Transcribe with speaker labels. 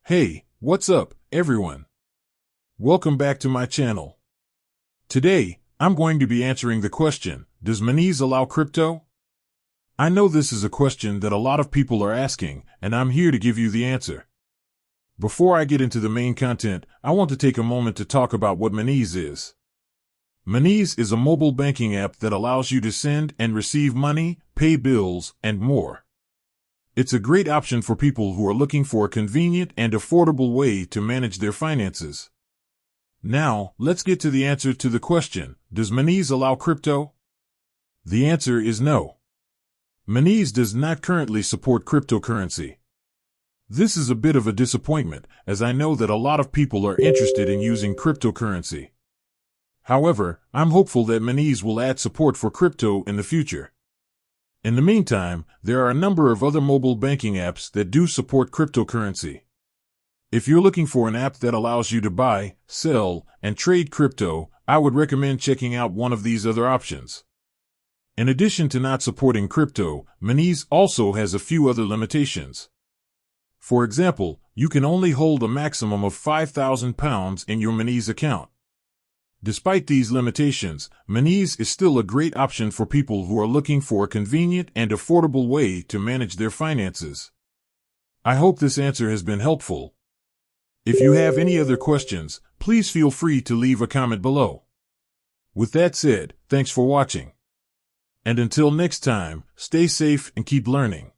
Speaker 1: Hey, what's up, everyone? Welcome back to my channel. Today, I'm going to be answering the question, does Monese allow crypto? I know this is a question that a lot of people are asking, and I'm here to give you the answer. Before I get into the main content, I want to take a moment to talk about what Monese is. Monese is a mobile banking app that allows you to send and receive money, pay bills, and more. It's a great option for people who are looking for a convenient and affordable way to manage their finances. Now, let's get to the answer to the question, does Monese allow crypto? The answer is no. Monese does not currently support cryptocurrency. This is a bit of a disappointment, as I know that a lot of people are interested in using cryptocurrency. However, I'm hopeful that Monese will add support for crypto in the future. In the meantime, there are a number of other mobile banking apps that do support cryptocurrency. If you're looking for an app that allows you to buy, sell, and trade crypto, I would recommend checking out one of these other options. In addition to not supporting crypto, Monese also has a few other limitations. For example, you can only hold a maximum of £5,000 in your Monese account. Despite these limitations, Monese is still a great option for people who are looking for a convenient and affordable way to manage their finances. I hope this answer has been helpful. If you have any other questions, please feel free to leave a comment below. With that said, thanks for watching. And until next time, stay safe and keep learning.